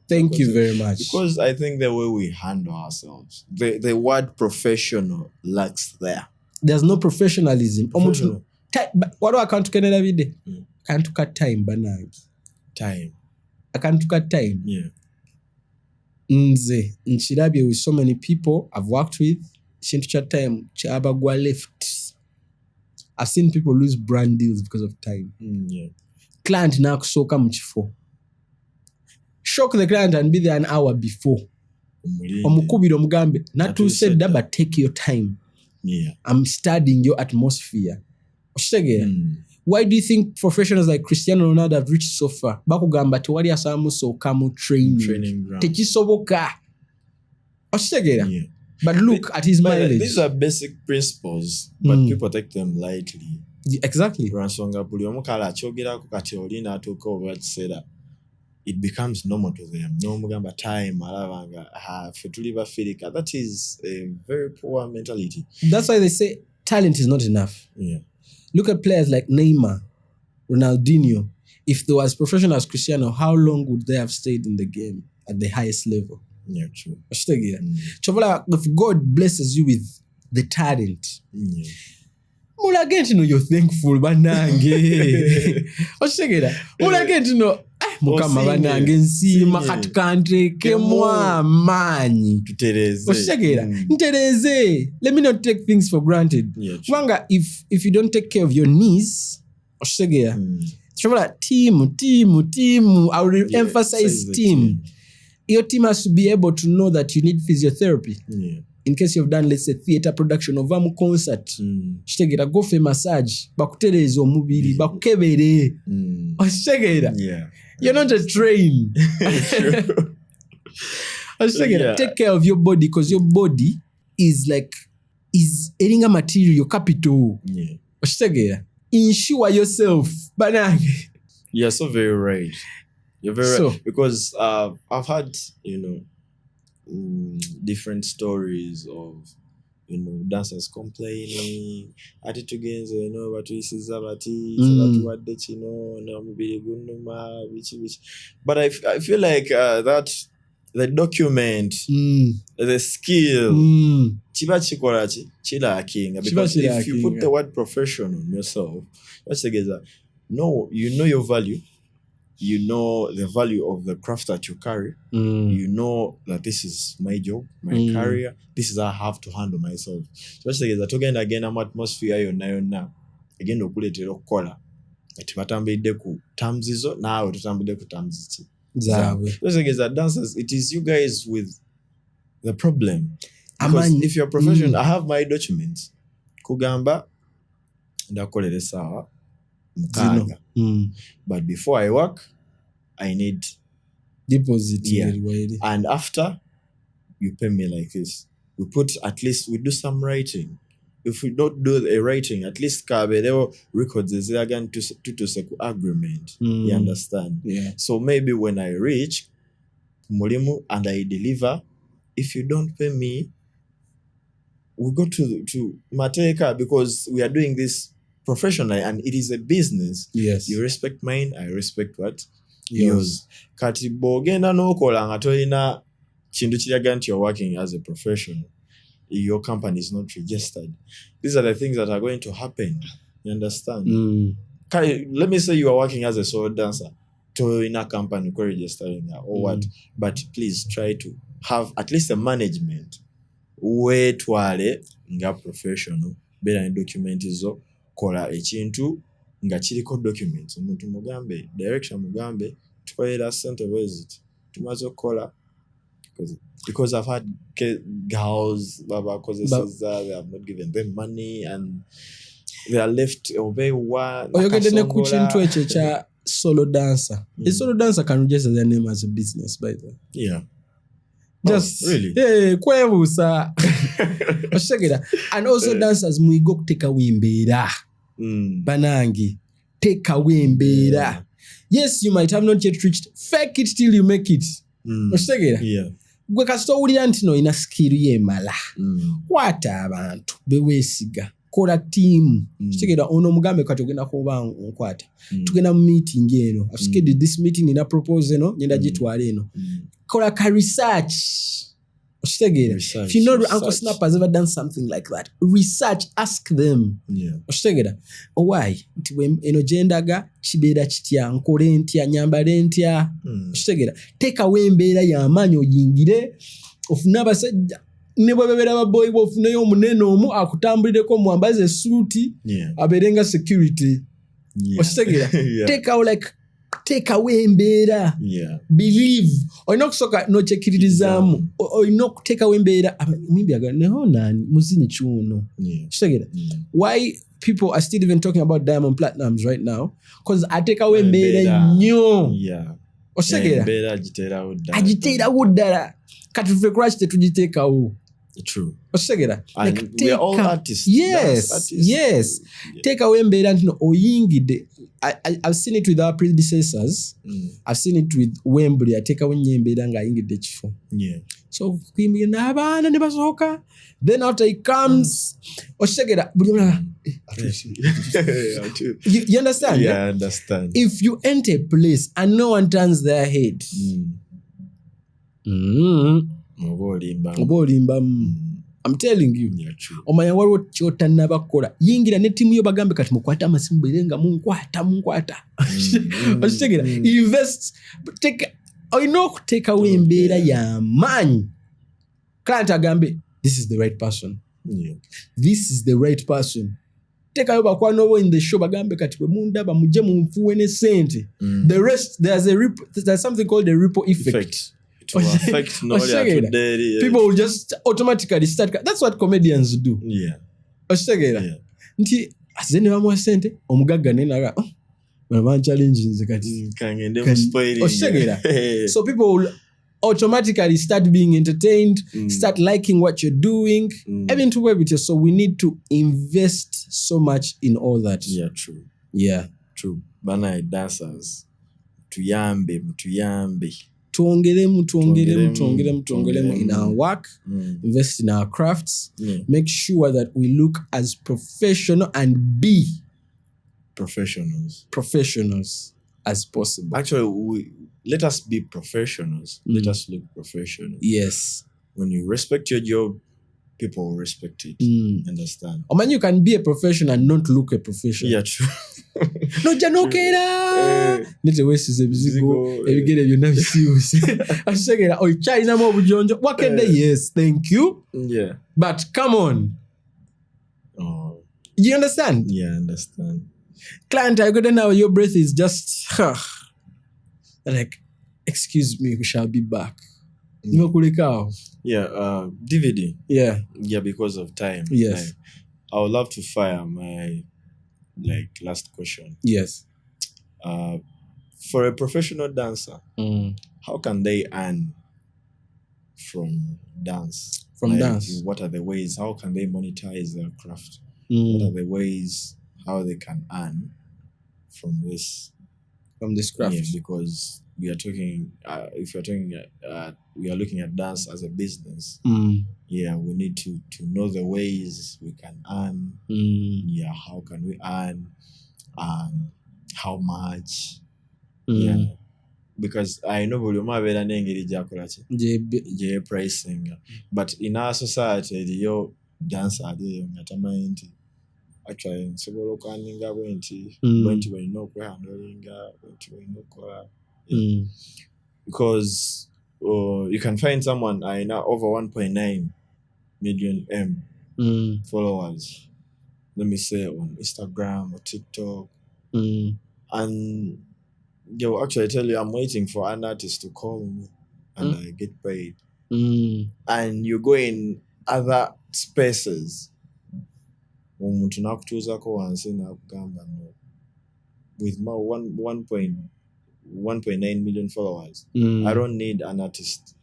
Thank you very much. Because I think the way we handle ourselves, the word professional lacks there. There's no professionalism. What do I can't get every day? Can't cut time, banangi. Time. I can't cut time. Yeah. Nze, nchirabye with so many people I've worked with. Shintu cha time, chabagwa left. I've seen people lose brand deals because of time. Yeah. Client na kusoka mchifo. Shock the client and be there an hour before. Omukubira omugambe. Not to say that, but take your time. Yeah. I'm studying your atmosphere. Why do you think professionals like Cristiano Ronaldo have reached so far? Bakugamba tewali asamu soka mu training. Tekisoboka. Yeah. But look at his mileage. These are basic principles, but people take them lightly. Yeah, exactly. It becomes normal to them. No time, that is a very poor mentality. That's why they say talent is not enough. Yeah. Look at players like Neymar, Ronaldinho. If they were as professional as Cristiano, how long would they have stayed in the game at the highest level? Yeah, true. If God blesses you with the talent, mula get to know you're thankful, banange. Mula get to know mukama banange nsima kat country kemwa manyi. Ntereze. Let me not take things for granted. Wanga, if you don't take care of your knees, team. I will emphasize team. Your team has to be able to know that you need physiotherapy. Yeah. In case you've done, let's say, theater production of a concert. Go for massage. Bakutereza omubiri. Bakukebere. Yeah. You're not a train. Take care of your body because your body is eating a material, your capital. Yeah. Insure yourself. You're so very right. You're very right. Because I've had, different stories of, dancers complaining, but I feel like that the document, the skill, because if you put the word professional on yourself, that's together. No, you know your value. You know the value of the craft that you carry. You know that this is my job, my career. This is how I have to handle myself. Especially as again, I'm atmosphere now. Again, okuletera okukola. Ati batambidde ku terms izo naawe tutambidde ku terms ki. Especially as dancers, it is you guys with the problem. Because if you're a professional, I have my documents. Kugamba ndakolera sawa. But before I work, I need deposit. Yeah. And after, you pay me like this. We do some writing. If we don't do a writing, at least kabeleo records is again to agreement. You understand? Yeah. So maybe when I reach mulimu and I deliver, if you don't pay me, we go to Mateka because we are doing this professionally and it is a business. Yes. You respect mine, I respect what? Yours. Kati bogenda nokola nga tolina chintu kiraga nti you're working as a professional. Your company is not registered. These are the things that are going to happen. You understand? Let me say you are working as a solo dancer in a company registering or what, but please try to have at least a management we twale nga professional bera ne document izo kola ekintu nga kiriko documents omuntu mugambe direction mugambe tukolera sente visit tumaze okukola because I've had girls they have not given them money and they are left obey one oyogedde ku kintu ekyo kya solo dancer. A solo dancer can register their name as a business, by the way. Yeah. Just really? Hey, kwebusa. And also dancers muigo kuteka wimbera. Banangi. take away embeera. Yes, you might have not yet reached. Fake it till you make it. Okitegeera? Gwe kasita owulira nti no ina skill yemala. Kwata abantu beweesiga. Kola team. Okitegeera ono omugambe kati ogenda kuba nkwata. Tugenda mu meeting eno. I've scheduled this meeting ina propose eno nyenda gitwala eno. Kola ka research. Okitegeera? If you know Uncle Snap has ever done something like that, research, ask them. Okitegeera? Why? Nti eno gyendaga kibeera kitya, nkole ntya, nyambale ntya. Okitegeera? Teeka wa embeera y'amaanyi oyingire, ofune abasajja ne bwebebeera baboyi bwofuneyo omunene omu akutambulireko mwambaze suuti abeerenga security. Okitegeera? Teeka wa embeera. Believe. Olina okusooka n'okyekkiririzaamu. Olina okuteeka wa embeera. Muyimbi agala neho nani muzini kyuno. Okitegeera? Why people are still even talking about Diamond Platnumz right now? Because ateeka wa embeera nnyo. Okitegeera? Agiteerawo ddala. Kati ffe kuraki tetugiteekawo. True. Okitegeera? We are all artists. Yes. Take away embeera ntino oyingidde. I've seen it with our predecessors. I've seen it with Wembley. Take away embeera ng'ayingidde ekifo. So kuyimbira n'abaana ne basooka. Then after he comes, okitegeera buli mulala. You understand? Yeah, I understand. If you enter a place and no one turns their head. Oba olimbamu. I'm telling you. Omanya waliwo kyotannaba kukola. Yingira ne timu yo bagambe kati mukwata amasimu berenga munkwata. Okitegeera? Invest. Olina okuteekawo embeera y'amaanyi. Client agambe, this is the right person. This is the right person. Teekayo bakwano bo in the show bagambe kati bwe mundaba mujje munfuwe ne sente. The rest, there's something called the ripple effect. To affect people will just automatically start. That's what comedians do. Okitegeera? Nti azene bamuwa sente omugagga nenaga bana challenge nze kati kangende mu spoiling. Okitegeera? So people will automatically start being entertained, start liking what you're doing, even to web it. So we need to invest so much in all that. True. Bana dancers tuyambe. Tuongelemu in our work, invest in our crafts, make sure that we look as professional and be professionals as possible. Actually, let us be professionals. Let us look professional. Yes. When you respect your job, people will respect it. Understand? Oh man, you can be a professional and not look a professional. Yeah, true. No janokera. Nite wesize bizigo ebigere byonna bisiuse. Ashegera oyikyalina mu obujonjo. Wakende yes, thank you. Yeah. But come on. You understand? Yeah, I understand. Client, I got to know your breath is just like, excuse me, we shall be back. DVD. Yeah, because of time. Yes. I would love to fire my last question. Yes. For a professional dancer, how can they earn from dance? Dance. What are the ways? How can they monetize their craft? What are the ways how they can earn from this? From this craft. Yeah, because we are talking, we are looking at dance as a business. Yeah, we need to know the ways we can earn. Yeah, how can we earn? How much? Yeah, because I know buli omu abeera n'engeri gy'akola gye pricing, but in our society eriyo dancer aliyo nga tamanyi nti actually nsobola okwaninga bwenti bwalina okwehandolinga bwenti bwalina okukola. Because you can find someone over 1.9 million followers, let me say on Instagram or TikTok, and they will actually tell you, I'm waiting for an artist to call me and I get paid. And you go in other spaces omuntu nakutuuzako wansi nakugamba no, with my 1.9 million followers, I don't need an artist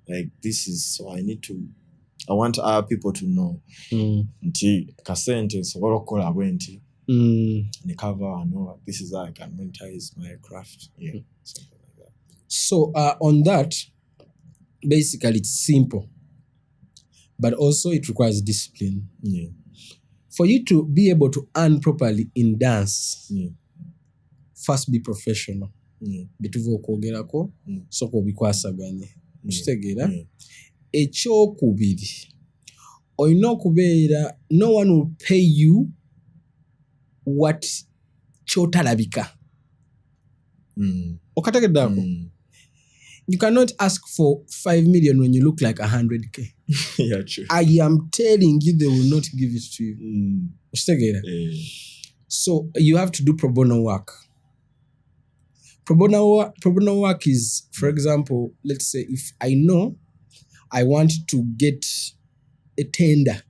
like this. So I want our people to know nti kasente nsobola okukola bwenti the cover and all. This is how I can monetize my craft. Yeah, something like that. So on that, basically it's simple, but also it requires discipline. Yeah. For you to be able to earn properly in dance, first be professional. Bituva okwogerako soko bikwasaganye. Kitegeera? Ekyokubiri, olina okubeera, no one will pay you what kyotalabika. Okategeddeako? You cannot ask for 5 million when you look like 100K. Yeah, true. I am telling you, they will not give it to you. So you have to do pro bono work. Pro bono work is, for example, let's say if I know I want to get a tender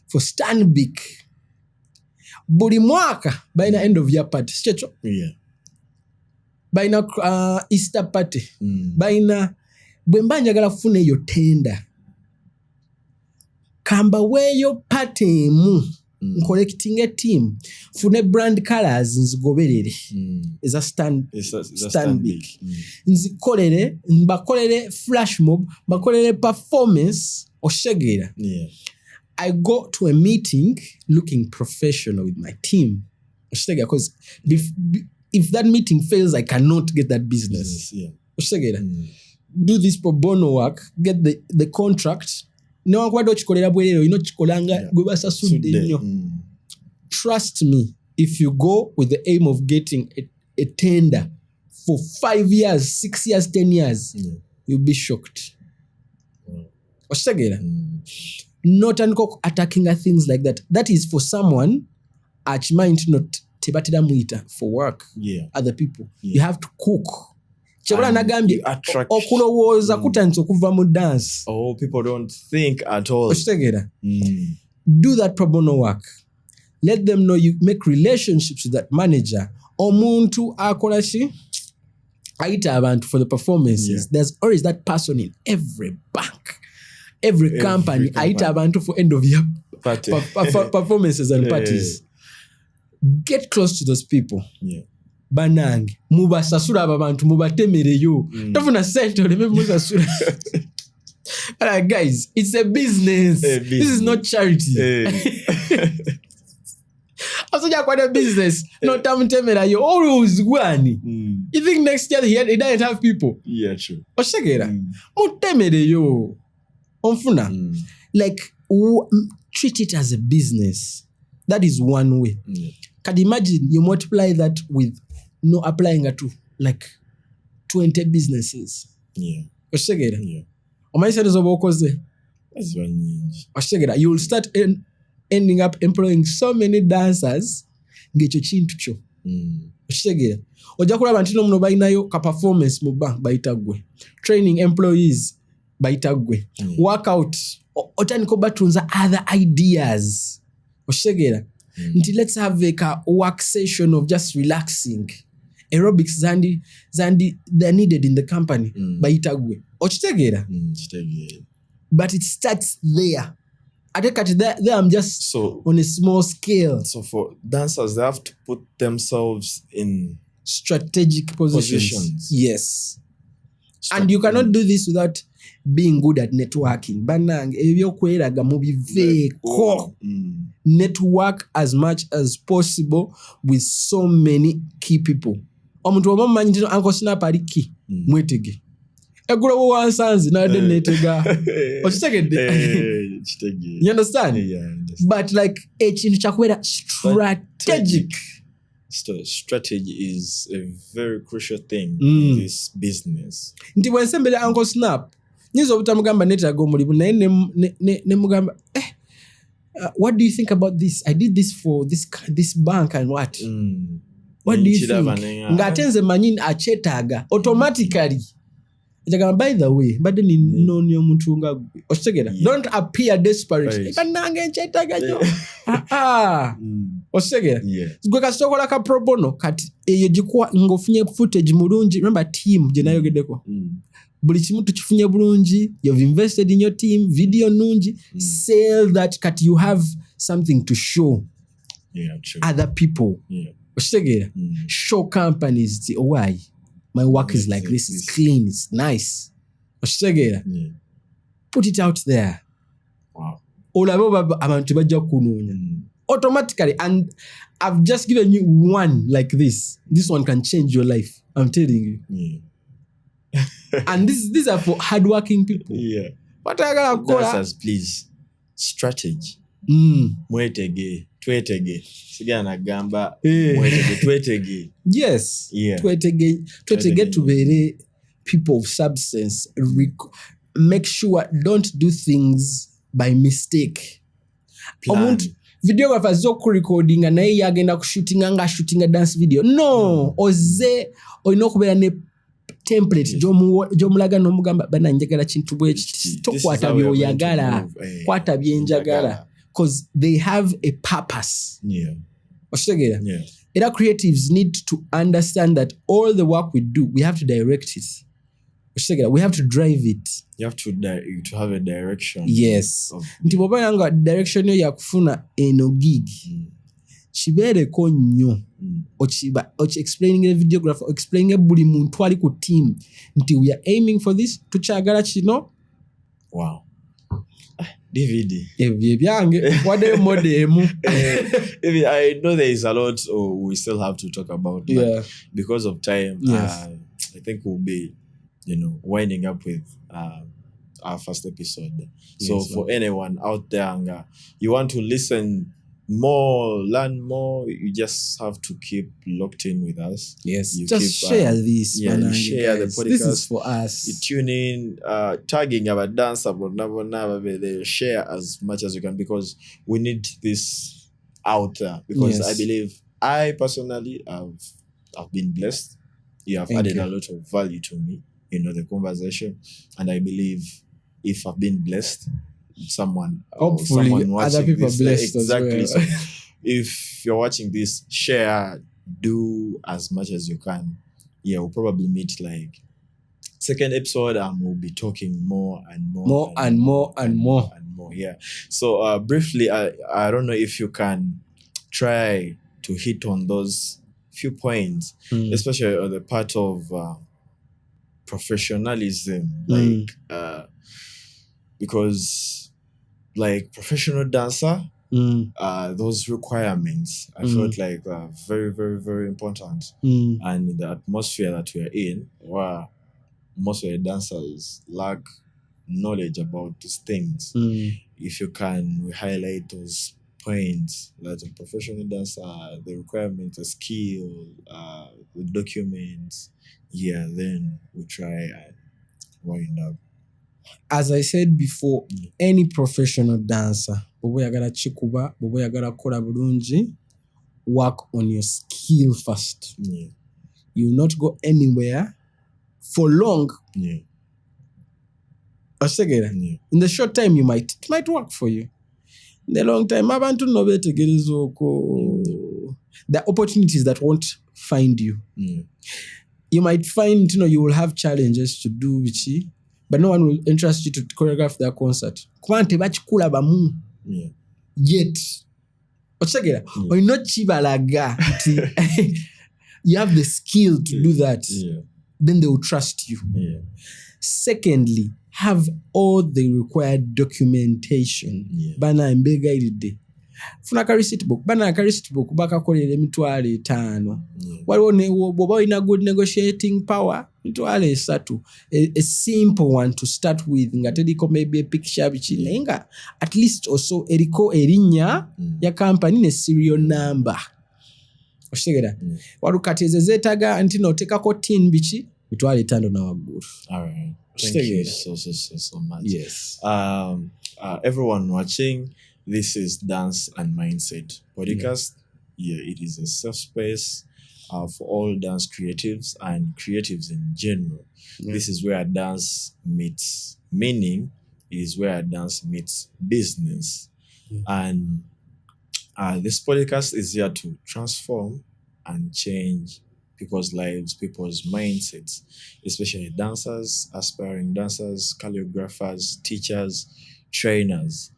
for Stanbic, buli mwaka baina end of year party, baina Easter party, baina bwemba njagala kufuna eyo tender, kamba weeyo party emu, collecting a team, fune brand colors nzigoberere, eza Stanbic, nzikolere, bakolere flash mob, bakolere performance, oshegeera. I go to a meeting looking professional with my team, oshegeera, because if that meeting fails, I cannot get that business. Do this pro bono work, get the contract. No one chikolera bwerero, chikolanga gwe basasudde nnyo. Trust me, if you go with the aim of getting a tender for 5 years, 6 years, 10 years, you'll be shocked. Not attacking at things like that. That is for someone at mind not tebatira muita for work. Other people. You have to cook. Chebula nagambye okulowooza kutandise okuva mu dance. Oh, people don't think at all. Do that pro bono work. Let them know you make relationships with that manager. Omuntu akola ki? Ayita abantu for the performances. There's always that person in every bank, every company. Ayita abantu for end of year performances and parties. Get close to those people. Banange mubasasula aba bantu mubatemereyo tofuna sente oleme musasula. Guys, it's a business. This is not charity. Asoja kwa the business no tamutemerayo always gwani. You think next year he doesn't have people? Yeah, true. Oshegera mutemereyo onfuna. Like treat it as a business. That is one way. Can you imagine you multiply that with no applying to like 20 businesses? Oshegera. Omaisha zobokoze. That's one ninja. Oshegera. You will start ending up employing so many dancers ngecho chintu cho. Oshegera. Oja kulaba ntino muno bayinayo ka performance mu bank bayitagwe. Training employees bayitagwe. Workout otaniko batunza other ideas. Oshegera. Until let's have a work session of just relaxing. Aerobics zandi they're needed in the company. Bayitagwe. Ochitegera. But it starts there. There I'm just on a small scale. So for dancers, they have to put themselves in strategic positions. Yes. And you cannot do this without being good at networking. Banang, ebyokweraga mubiveko. Network as much as possible with so many key people. Omuntu omumanyi ntino Uncle Snap ali key. Mwetege. Eguro wansanzi na de netega. Ochitegedde. You understand? Yeah. But like ekintu kyakwera strategic. Strategy is a very crucial thing in this business. Nti bwensembele Uncle Snap. Nyizo butamugamba netago mulibu naye ne mugamba what do you think about this? I did this for this bank and what? What do you think? Ngatenze manyini achetaga automatically. By the way, but then no muntu nga otegera. Don't appear desperate. Banange nchetaga nyo. Otegera. Gwe kasokola ka pro bono kati eyo jikwa ngofunye footage mulungi. Remember team je nayogedeko. Buli kimu tukifunye bulungi. You've invested in your team, video nungi. Sell that kati you have something to show. True. Other people. Show companies why my work is like this. It's clean. It's nice. Put it out there. Wow. Automatically, and I've just given you one like this. This one can change your life. I'm telling you. And these are for hardworking people. What I gotta call us, please. Strategy. Mwetege, twetege. Sigana gamba. Mwetege, twetege. Yes. Twetege to be people of substance. Make sure don't do things by mistake. Videographers zoku recording na yagenda shooting a dance video. No, oze oinokubera ne template jomulaga nomugamba bana njagala chintu bwe tokwata byoyagala kwata byenjagala because they have a purpose. Era creatives need to understand that all the work we do, we have to direct it. We have to drive it. You have to have a direction. Yes. Nti bw'oba nga direction yo yakufuna eno gig. Kibeereko nnyo. Explaining a videographer, explaining buli muntu ali ku team. Nti we are aiming for this. Tukyagala kino. Wow. DVD. I know there is a lot we still have to talk about. But because of time, I think we'll be winding up with our first episode. So for anyone out there, you want to listen more, learn more, you just have to keep locked in with us. Yes, you just share this. You share the podcast. This is for us. You tune in, tagging our dance about never share as much as you can because we need this out there. Because I believe I personally have been blessed. You have added a lot of value to me. The conversation, and I believe if I've been blessed, someone watching other people this, are blessed exactly. as well. So if you're watching this, share, do as much as you can. We'll probably meet like second episode, and we'll be talking more and more. Yeah. So briefly, I don't know if you can try to hit on those few points, especially on the part of professionalism, because like professional dancer, those requirements I felt like are very, very, very important. And the atmosphere that we are in, where most of the dancers lack knowledge about these things. If you can highlight those points that a professional dancer, the requirements, the skill, the documents, then we try and wind up. As I said before, any professional dancer, bobo yagala chikuba, bobo yagala kola bulungi, work on your skill first. You will not go anywhere for long. In the short time, it might work for you. In the long time, the opportunities that won't find you. You might find, you will have challenges to do which, but no one will entrust you to choreograph their concert. Yet. You have the skill to do that. Then they will trust you. Secondly, have all the required documentation. Bana mbega ilide. Funa ka receipt book. Bana ka receipt book bakakolera emitwalo 5. Waliwo boba ina good negotiating power mitwalo 3. A simple one to start with. Nga teliko maybe a picture bichine. Nga at least also eriko erinya ya company ne serial number. Oshegera. Warukateze zetaga antino tekako tin bichi mitwalo 5 na waguru. All right. Thank you so much. Yes. Everyone watching, this is Dance and Mindset podcast. It is a safe space for all dance creatives and creatives in general. This is where dance meets meaning. It is where dance meets business. And this podcast is here to transform and change people's lives, people's mindsets, especially dancers, aspiring dancers, choreographers, teachers, trainers.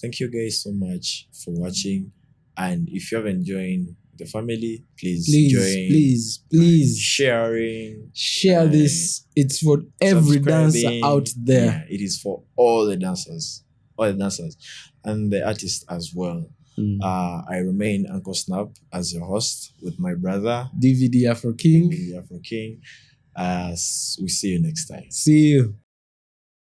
Thank you guys so much for watching. And if you haven't joined the family, please join. Please Sharing. Share this. It's for every dancer out there. Yeah, it is for all the dancers. And the artists as well. I remain Uncle Snap as your host with my brother DVD Afro King. We see you next time. See you.